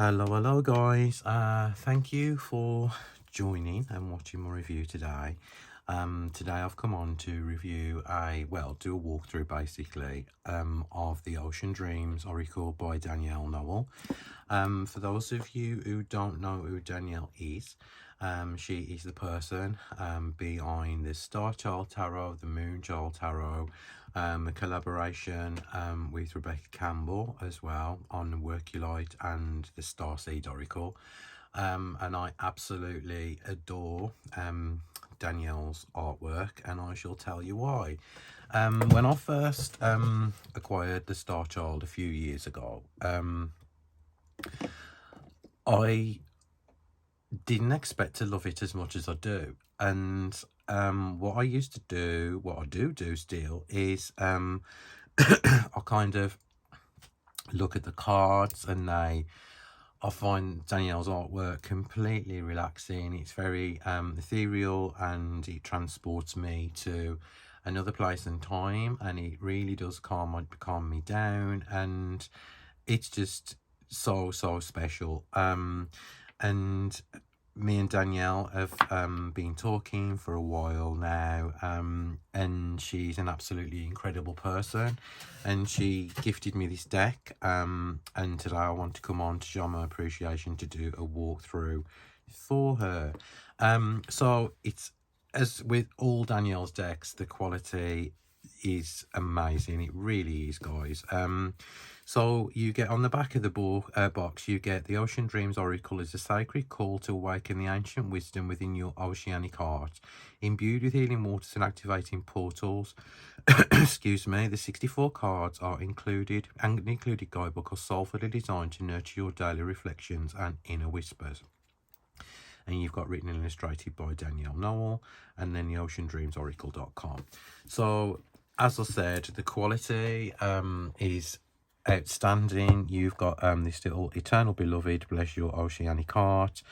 Hello guys. Thank you for joining and watching my review today. Today I've come on to review do a walkthrough basically of the Ocean Dreams Oracle by Danielle Noel. For those of you who don't know who Danielle is, she is the person behind the Star Child Tarot, the Moon Child Tarot, a collaboration with Rebecca Campbell as well on the Workulite and the Starseed Oracle. And I absolutely adore Danielle's artwork, and I shall tell you why. When I first acquired the Star Child a few years ago, I didn't expect to love it as much as I do. And what I used to do, what I do still, is I kind of look at the cards, and I find Danielle's artwork completely relaxing. It's very ethereal, and it transports me to another place and time, and it really does calm me down, and it's just so special. And me and Danielle have been talking for a while now, and she's an absolutely incredible person, and she gifted me this deck, and today I want to come on to show my appreciation, to do a walkthrough for her. So it's, as with all Danielle's decks, the quality is amazing. It really is, guys. So you get on the back of the box, you get the Ocean Dreams Oracle is a sacred call to awaken the ancient wisdom within your oceanic heart. Imbued with healing waters and activating portals, excuse me, the 64 cards are included, and the included guidebook are soulfully designed to nurture your daily reflections and inner whispers. And you've got written and illustrated by Danielle Noel, and then the oceandreamsoracle.com. So as I said, the quality is outstanding. You've got this little eternal beloved, bless your oceanic heart.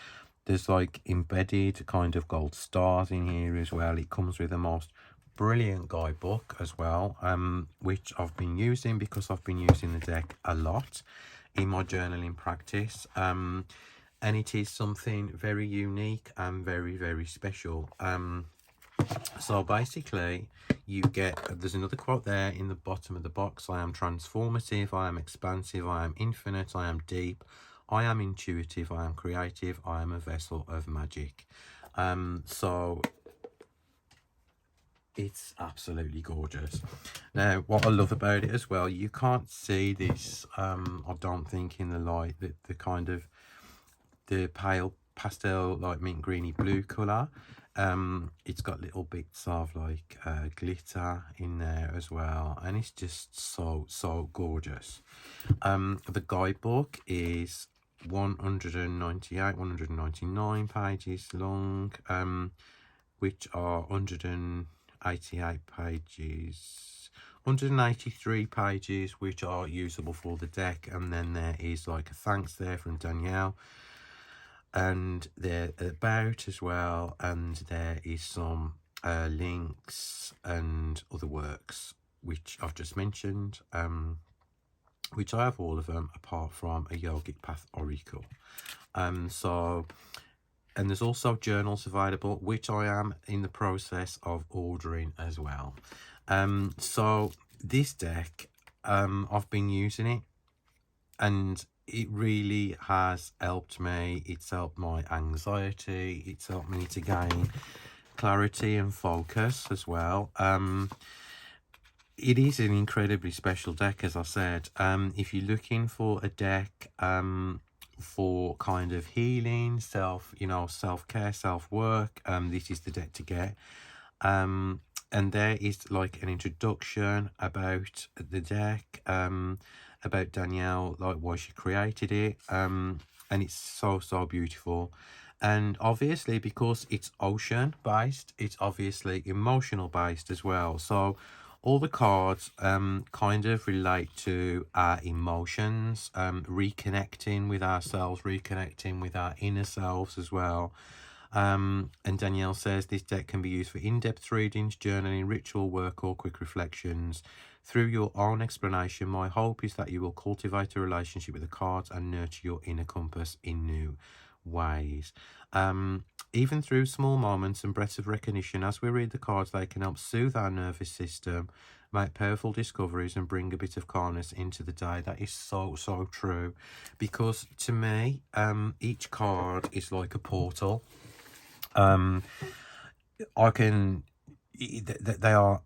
There's like embedded kind of gold stars in here as well. It comes with the most brilliant guidebook as well, which I've been using because I've been using the deck a lot in my journaling practice. And it is something very unique and very special. So basically you get, there's another quote there in the bottom of the box: I am transformative, I am expansive, I am infinite, I am deep, I am intuitive, I am creative, I am a vessel of magic. So it's absolutely gorgeous. Now what I love about it as well, you can't see this I don't think in the light, the kind of the pale pastel, like mint greeny blue color. It's got little bits of like glitter in there as well, and it's just so gorgeous. The guidebook is 199 pages long, which are 188 pages, 183 pages which are usable for the deck, and then there is like a thanks there from Danielle, and they're about as well, and there is some links and other works which I've just mentioned, which I have all of them apart from a Yogic Path Oracle. So, and there's also journals available, which I am in the process of ordering as well. So this deck, I've been using it, and it really has helped me. It's helped my anxiety, it's helped me to gain clarity and focus as well. It is an incredibly special deck, as I said. If you're looking for a deck for kind of healing, self-care, self-work, this is the deck to get. And there is like an introduction about the deck, about Danielle, like why she created it, and it's so beautiful. And obviously, because it's ocean based, it's obviously emotional based as well. So all the cards kind of relate to our emotions, reconnecting with ourselves, reconnecting with our inner selves as well. And Danielle says this deck can be used for in-depth readings, journaling, ritual work, or quick reflections. Through your own explanation, my hope is that you will cultivate a relationship with the cards and nurture your inner compass in new ways. Even through small moments and breaths of recognition, as we read the cards, they can help soothe our nervous system, make powerful discoveries, and bring a bit of calmness into the day. That is so, so true. Because to me, each card is like a portal. I can, they are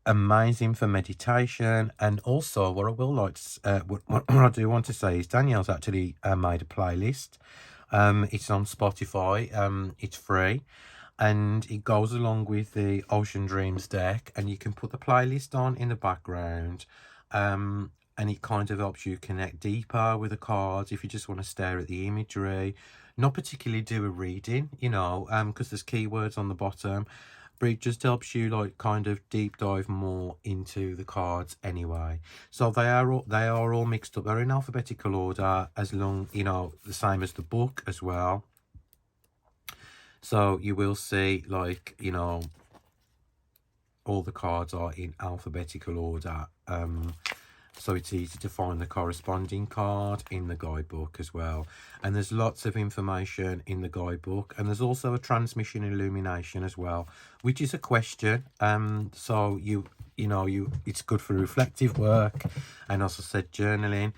amazing for meditation. And also, what I will like to, what I do want to say is Danielle's actually made a playlist. It's on Spotify. It's free, and it goes along with the Ocean Dreams deck, and you can put the playlist on in the background. And it kind of helps you connect deeper with the cards if you just want to stare at the imagery, not particularly do a reading, because there's keywords on the bottom, but it just helps you like kind of deep dive more into the cards anyway. So they are all mixed up. They're in alphabetical order, as long, the same as the book as well. So you will see, like, all the cards are in alphabetical order. So it's easy to find the corresponding card in the guidebook as well. And there's lots of information in the guidebook. And there's also a transmission illumination as well, which is a question. So it's good for reflective work, and as I said, journaling.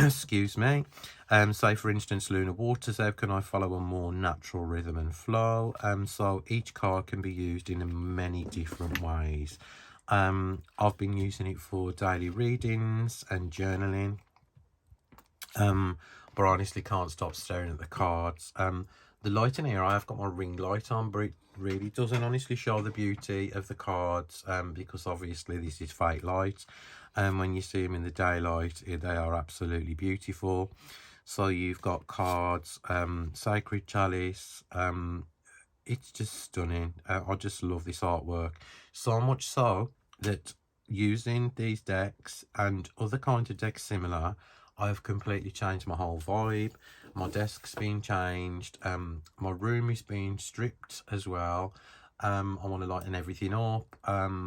Excuse me. Say for instance, lunar waters, how can I follow a more natural rhythm and flow? So each card can be used in many different ways. I've been using it for daily readings and journaling, but I honestly can't stop staring at the cards. The light in here, I have got my ring light on, but it really doesn't honestly show the beauty of the cards, because obviously this is fake light, and when you see them in the daylight, they are absolutely beautiful. So you've got cards, Sacred Chalice. It's just stunning. I just love this artwork, so much so that using these decks and other kinds of decks similar, I've completely changed my whole vibe. My desk's been changed. My room is being stripped as well. I want to lighten everything up,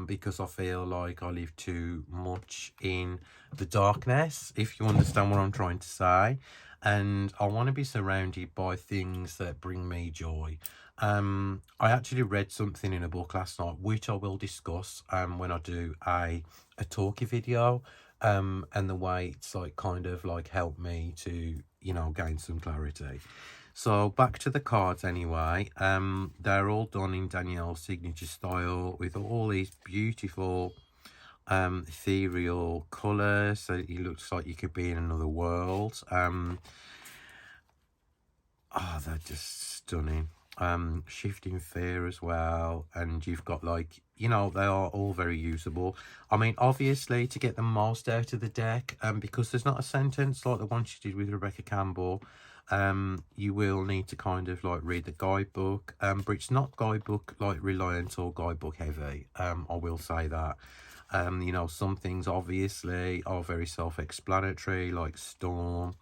because I feel like I live too much in the darkness, if you understand what I'm trying to say. And I want to be surrounded by things that bring me joy. I actually read something in a book last night, which I will discuss when I do a talkie video, and the way it's like kind of like helped me to gain some clarity. So back to the cards anyway. They're all done in Danielle's signature style with all these beautiful ethereal colors, so it looks like you could be in another world. They're just stunning. Shifting fear as well, and you've got like, they are all very usable. I mean, obviously, to get the most out of the deck, because there's not a sentence like the one she did with Rebecca Campbell, you will need to kind of like read the guidebook, but it's not guidebook like reliant or guidebook heavy. I will say that. Some things obviously are very self-explanatory, like storm,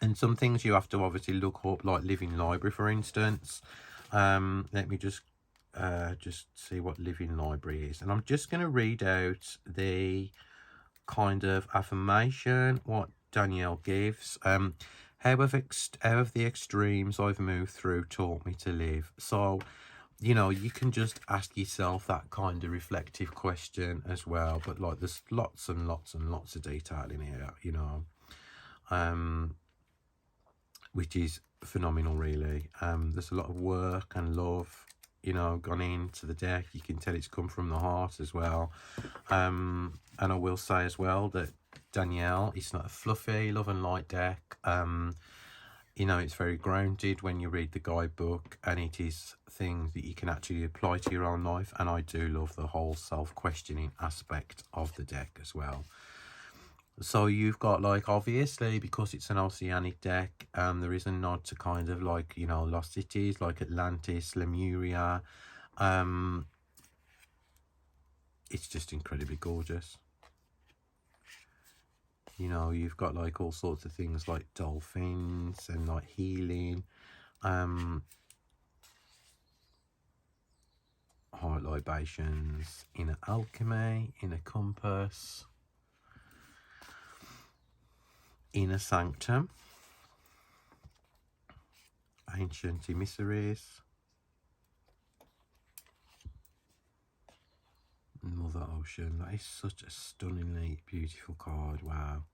and some things you have to obviously look up, like Living Library, for instance. Let me just see what Living Library is. And I'm just going to read out the kind of affirmation, what Danielle gives. How have the extremes I've moved through taught me to live? So, you can just ask yourself that kind of reflective question as well. But like, there's lots and lots and lots of detail in here, which is phenomenal, really. There's a lot of work and love, gone into the deck. You can tell it's come from the heart as well. And I will say as well that Danielle, it's not a fluffy love and light deck. It's very grounded when you read the guidebook, and it is things that you can actually apply to your own life. And I do love the whole self-questioning aspect of the deck as well. So you've got, like, obviously, because it's an oceanic deck, there is a nod to kind of like, lost cities like Atlantis, Lemuria. It's just incredibly gorgeous. You've got like all sorts of things like dolphins and like healing. heart libations, inner alchemy, inner compass, inner sanctum, ancient emissaries, Mother Ocean. That is such a stunningly beautiful card. Wow.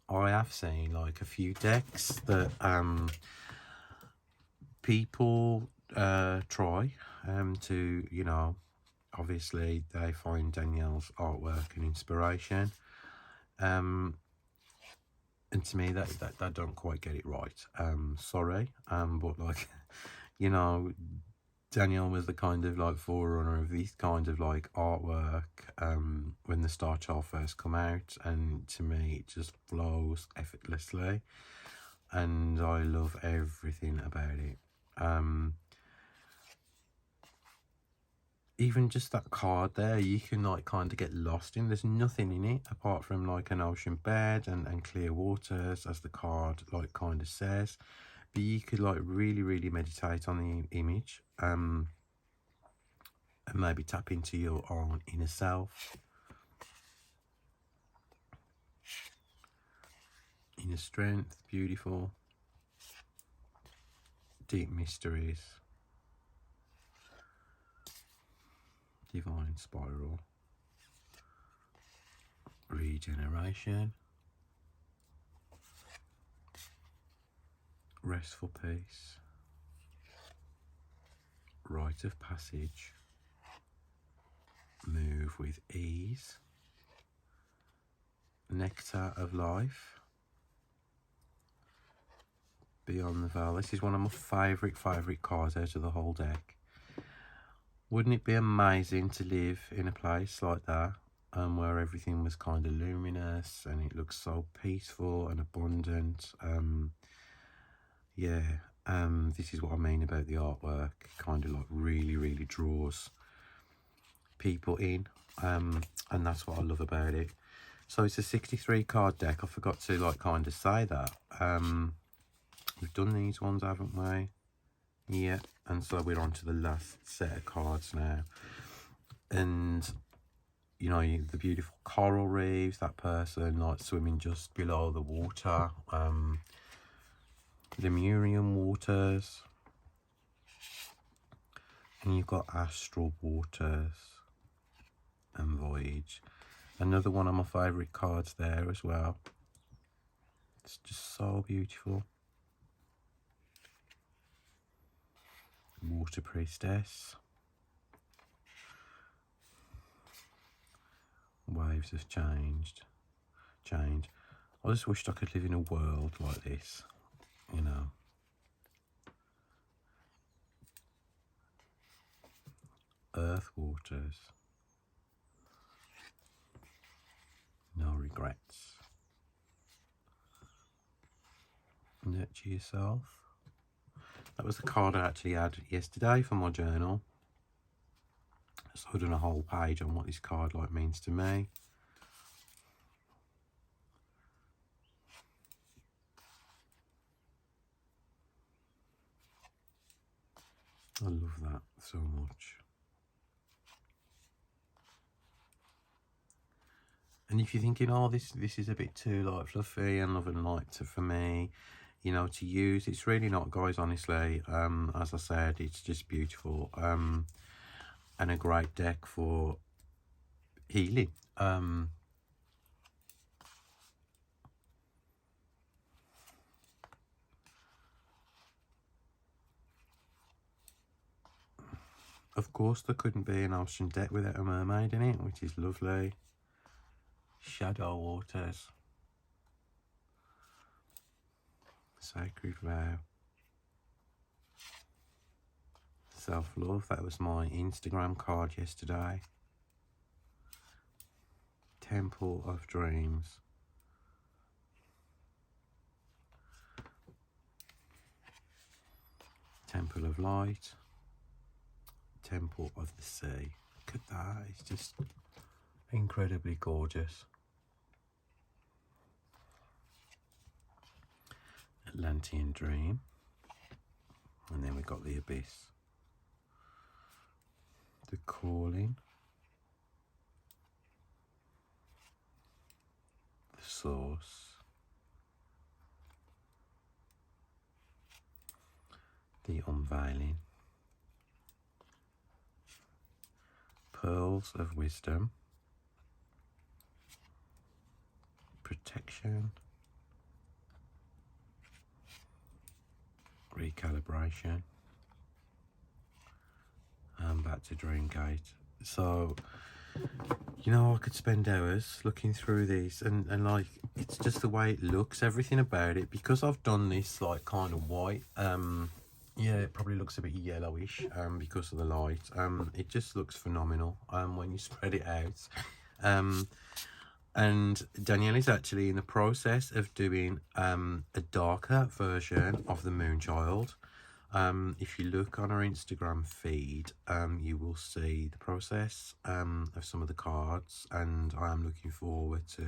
I have seen like a few decks that people try to, you know, obviously they find Danielle's artwork and inspiration, and to me that don't quite get it right. Sorry, but like, you know, Danielle was the kind of like forerunner of this kind of like artwork when the Star Child first come out, and to me it just flows effortlessly, and I love everything about it. Even just that card there, you can like kind of get lost in. There's nothing in it apart from like an ocean bed and clear waters, as the card like kind of says, but you could like really meditate on the image, and maybe tap into your own inner self, inner strength. Beautiful. Deep mysteries, divine spiral, regeneration, restful peace, rite of passage, move with ease, nectar of life, beyond the veil. This is one of my favourite cards out of the whole deck. Wouldn't it be amazing to live in a place like that, where everything was kind of luminous and it looks so peaceful and abundant? Yeah, this is what I mean about the artwork. Kind of like really draws people in, and that's what I love about it. So it's a 63 card deck. I forgot to like kind of say that. We've done these ones, haven't we? Yeah, and so we're on to the last set of cards now. And you know, the beautiful coral reefs, that person like swimming just below the water, Lemurian waters, and you've got astral waters and voyage. Another one of my favourite cards there as well. It's just so beautiful. Water priestess. Waves have changed. I just wished I could live in a world like this, you know. Earth waters. No regrets. Nurture yourself. That was the card I actually had yesterday for my journal. So I've done a whole page on what this card like means to me. I love that so much. And if you're thinking, oh, this is a bit too like fluffy and love and light for me, you know, to use, it's really not, guys, honestly. As I said, it's just beautiful, and a great deck for healing. Of course, there couldn't be an ocean deck without a mermaid in it, which is lovely. Shadow waters. Sacred vow. Self-love. That was my Instagram card yesterday. Temple of dreams. Temple of light. Temple of the sea. Look at that. It's just incredibly gorgeous. Atlantean dream. And then we've got the Abyss, the Calling, the Source, the Unveiling, Pearls of Wisdom, Protection, Recalibration, and back to Dreamgate. So, you know, I could spend hours looking through these, and like, it's just the way it looks, everything about it, because I've done this like kind of white. Yeah, it probably looks a bit yellowish because of the light. It just looks phenomenal when you spread it out. And Danielle is actually in the process of doing a darker version of the Moonchild. If you look on our Instagram feed, you will see the process of some of the cards, and I am looking forward to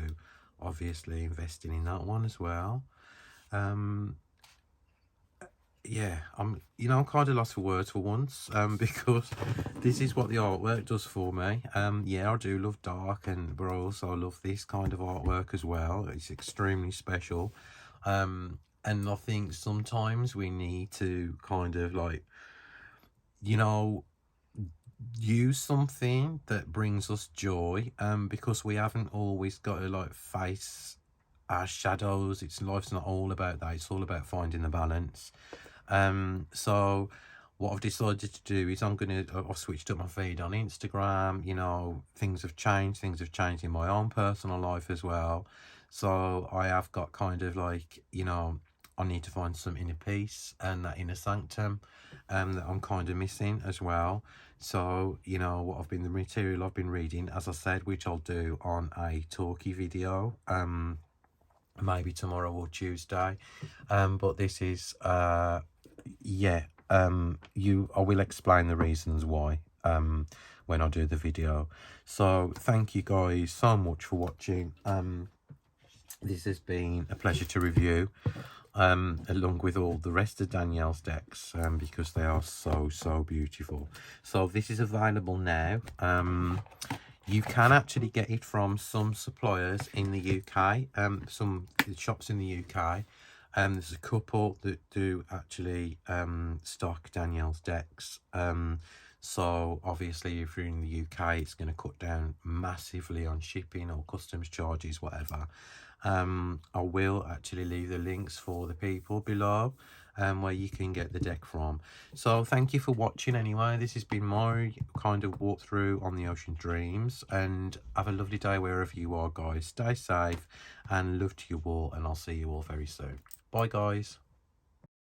obviously investing in that one as well. Yeah, I'm kind of lost for words for once, because this is what the artwork does for me. Yeah, I do love dark, but I also love this kind of artwork as well. It's extremely special. And I think sometimes we need to kind of like, use something that brings us joy, because we haven't always got to like face our shadows. Life's not all about that. It's all about finding the balance. So what I've decided to do is I've switched up my feed on Instagram. Things have changed in my own personal life as well. So I have got kind of like, I need to find some inner peace and that inner sanctum that I'm kind of missing as well. So, the material I've been reading, as I said, which I'll do on a talkie video, maybe tomorrow or Tuesday. But this is yeah, I will explain the reasons why when I do the video. So thank you guys so much for watching. This has been a pleasure to review, along with all the rest of Danielle's decks, because they are so beautiful. So this is available now. You can actually get it from some suppliers in the UK, some shops in the UK. There's a couple that do actually stock Danielle's decks. So obviously if you're in the UK, it's going to cut down massively on shipping or customs charges, whatever. I will actually leave the links for the people below where you can get the deck from. So thank you for watching anyway. This has been my kind of walkthrough on the Ocean Dreams, and have a lovely day wherever you are, guys. Stay safe and love to you all, and I'll see you all very soon. Bye guys.